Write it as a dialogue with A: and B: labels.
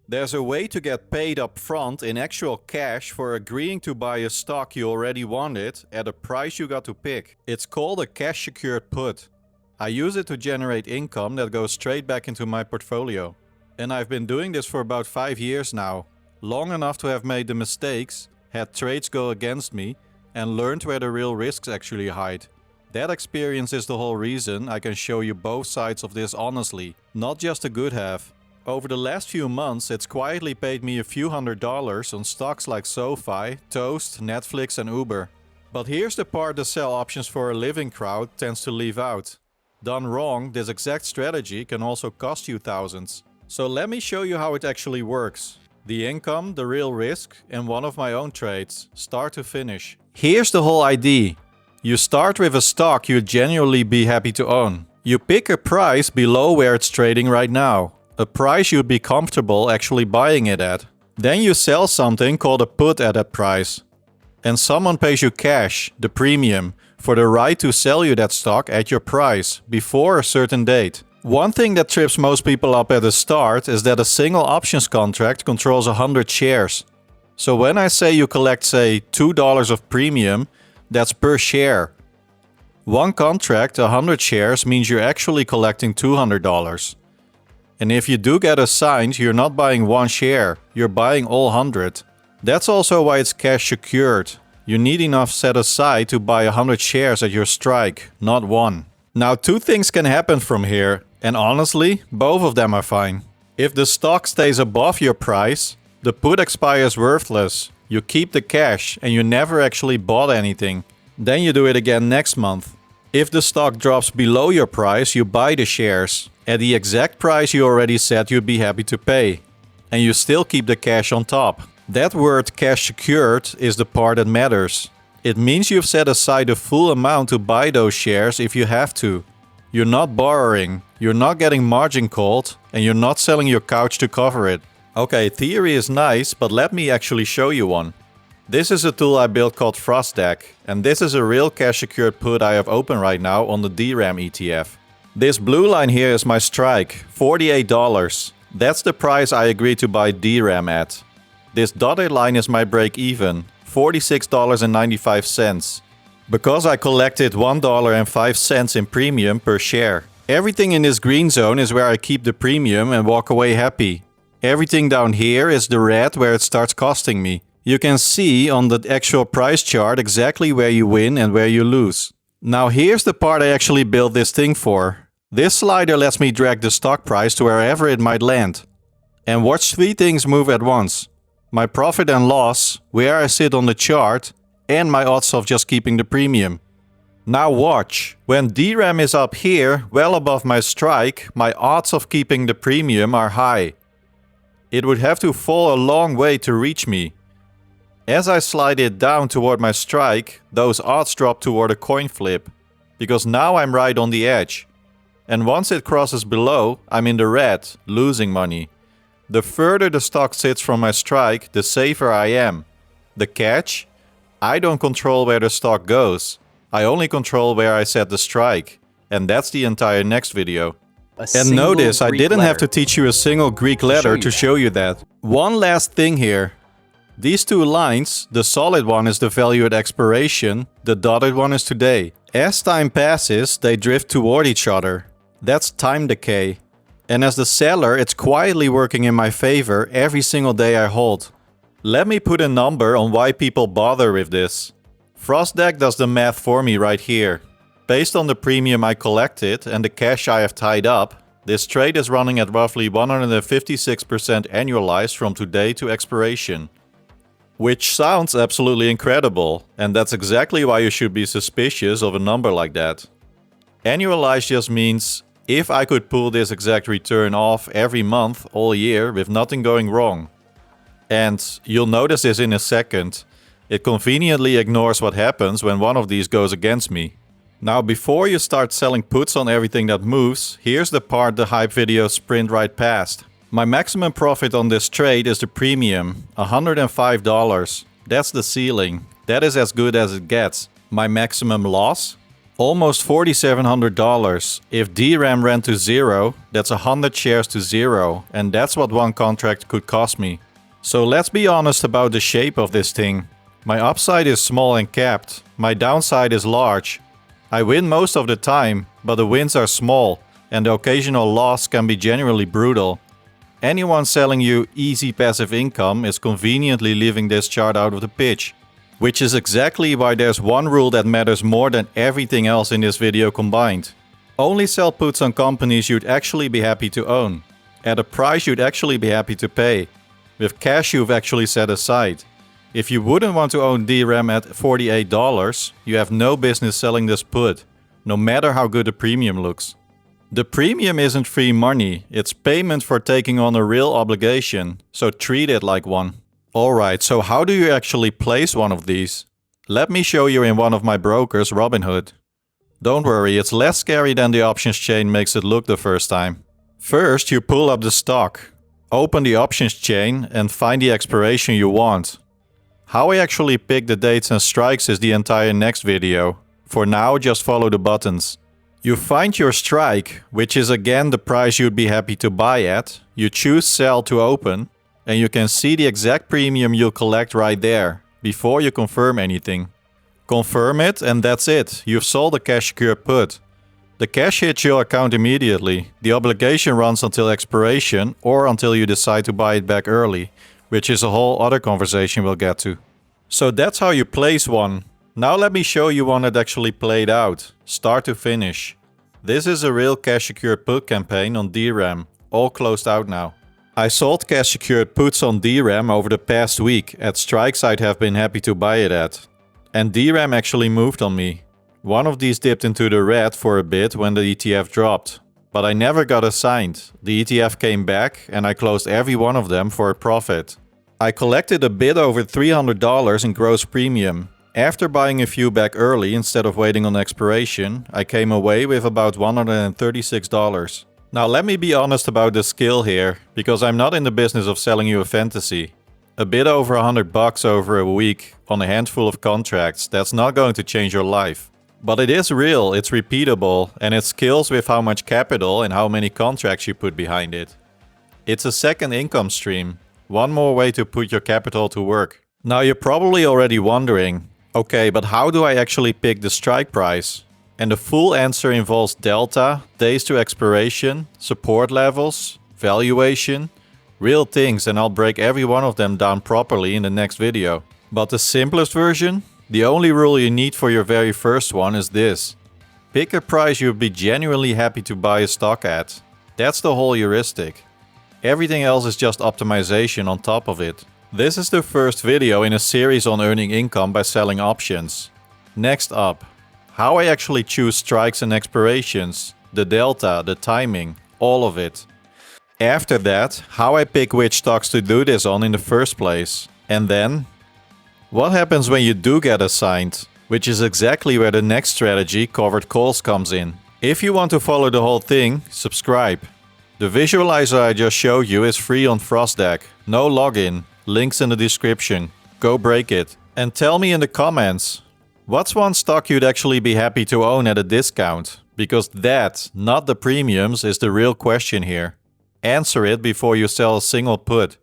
A: There's a way to get paid up front in actual cash for agreeing to buy a stock you already wanted at a price you got to pick. It's called a cash secured put. I use it to generate income that goes straight back into my portfolio. And I've been doing this for about 5 years now. Long enough to have made the mistakes, had trades go against me, and learned where the real risks actually hide. That experience is the whole reason I can show you both sides of this honestly, not just the good half. Over the last few months, it's quietly paid me a few $100s on stocks like SoFi, Toast, Netflix and Uber. But here's the part the sell options for a living crowd tends to leave out. Done wrong, this exact strategy can also cost you thousands. So let me show you how it actually works. The income, the real risk, and one of my own trades, start to finish. Here's the whole idea. You start with a stock you'd genuinely be happy to own. You pick a price below where it's trading right now. A price you'd be comfortable actually buying it at. Then you sell something called a put at that price. And someone pays you cash, the premium, for the right to sell you that stock at your price, before a certain date. One thing that trips most people up at the start is that a single options contract controls 100 shares. So when I say you collect, say, $2 of premium, that's per share. One contract, 100 shares, means you're actually collecting $200. And if you do get assigned, you're not buying one share, you're buying all 100. That's also why it's cash secured. You need enough set aside to buy 100 shares at your strike, not one. Now, two things can happen from here, and honestly, both of them are fine. If the stock stays above your price, the put expires worthless. You keep the cash and you never actually bought anything. Then you do it again next month. If the stock drops below your price, you buy the shares at the exact price you already said you'd be happy to pay. And you still keep the cash on top. That word cash secured is the part that matters. It means you've set aside the full amount to buy those shares if you have to. You're not borrowing, you're not getting margin called, and you're not selling your couch to cover it. Okay, theory is nice, but let me actually show you one. This is a tool I built called FrostDeck, and this is a real cash secured put I have open right now on the DRAM ETF. This blue line here is my strike, $48. That's the price I agreed to buy DRAM at. This dotted line is my break even, $46.95. Because I collected $1.05 in premium per share. Everything in this green zone is where I keep the premium and walk away happy. Everything down here is the red where it starts costing me. You can see on the actual price chart exactly where you win and where you lose. Now here's the part I actually built this thing for. This slider lets me drag the stock price to wherever it might land. And watch three things move at once. My profit and loss, where I sit on the chart, and my odds of just keeping the premium. Now watch. When DRAM is up here, well above my strike, my odds of keeping the premium are high. It would have to fall a long way to reach me. As I slide it down toward my strike, those odds drop toward a coin flip, because now I'm right on the edge. And once it crosses below, I'm in the red, losing money. The further the stock sits from my strike, the safer I am. The catch? I don't control where the stock goes. I only control where I set the strike. And that's the entire next video. And notice, I didn't have to teach you a single Greek letter to show you that. One last thing here. These two lines, the solid one is the value at expiration, the dotted one is today. As time passes, they drift toward each other. That's time decay. And as the seller, it's quietly working in my favor every single day I hold. Let me put a number on why people bother with this. FrostDeck does the math for me right here. Based on the premium I collected and the cash I have tied up, this trade is running at roughly 156% annualized from today to expiration. Which sounds absolutely incredible, and that's exactly why you should be suspicious of a number like that. Annualized just means if I could pull this exact return off every month all year with nothing going wrong. And you'll notice this in a second. It conveniently ignores what happens when one of these goes against me. Now before you start selling puts on everything that moves, here's the part the hype videos sprint right past. My maximum profit on this trade is the premium, $105. That's the ceiling. That is as good as it gets. My maximum loss? Almost $4,700. If DRAM ran to zero, that's 100 shares to zero, and that's what one contract could cost me. So let's be honest about the shape of this thing. My upside is small and capped, my downside is large. I win most of the time, but the wins are small, and the occasional loss can be genuinely brutal. Anyone selling you easy passive income is conveniently leaving this chart out of the pitch. Which is exactly why there's one rule that matters more than everything else in this video combined. Only sell puts on companies you'd actually be happy to own, at a price you'd actually be happy to pay, with cash you've actually set aside. If you wouldn't want to own DRAM at $48, you have no business selling this put, no matter how good the premium looks. The premium isn't free money, it's payment for taking on a real obligation, so treat it like one. Alright, so how do you actually place one of these? Let me show you in one of my brokers, Robinhood. Don't worry, it's less scary than the options chain makes it look the first time. First, you pull up the stock, open the options chain and find the expiration you want. How I actually pick the dates and strikes is the entire next video. For now, just follow the buttons. You find your strike, which is again the price you'd be happy to buy at. You choose sell to open. And you can see the exact premium you'll collect right there, before you confirm anything. Confirm it and that's it, you've sold a cash secured put. The cash hits your account immediately, the obligation runs until expiration or until you decide to buy it back early, which is a whole other conversation we'll get to. So that's how you place one. Now let me show you one that actually played out, start to finish. This is a real cash secured put campaign on DRAM, all closed out now. I sold cash secured puts on DRAM over the past week at strikes I'd have been happy to buy it at. And DRAM actually moved on me. One of these dipped into the red for a bit when the ETF dropped. But I never got assigned. The ETF came back and I closed every one of them for a profit. I collected a bit over $300 in gross premium. After buying a few back early instead of waiting on expiration, I came away with about $136. Now let me be honest about the skill here, because I'm not in the business of selling you a fantasy. A bit over $100 over a week on a handful of contracts, that's not going to change your life. But it is real, it's repeatable, and it scales with how much capital and how many contracts you put behind it. It's a second income stream, one more way to put your capital to work. Now you're probably already wondering, okay, but how do I actually pick the strike price? And the full answer involves delta, days to expiration, support levels, valuation, real things, and I'll break every one of them down properly in the next video. But the simplest version, the only rule you need for your very first one is this. Pick a price you'd be genuinely happy to buy a stock at. That's the whole heuristic. Everything else is just optimization on top of it. This is the first video in a series on earning income by selling options. Next up. How I actually choose strikes and expirations, the delta, the timing, all of it. After that, how I pick which stocks to do this on in the first place. And then, what happens when you do get assigned, which is exactly where the next strategy, covered calls, comes in. If you want to follow the whole thing, subscribe. The visualizer I just showed you is free on FrostDeck, no login, links in the description. Go break it. And tell me in the comments, what's one stock you'd actually be happy to own at a discount? Because that, not the premiums, is the real question here. Answer it before you sell a single put.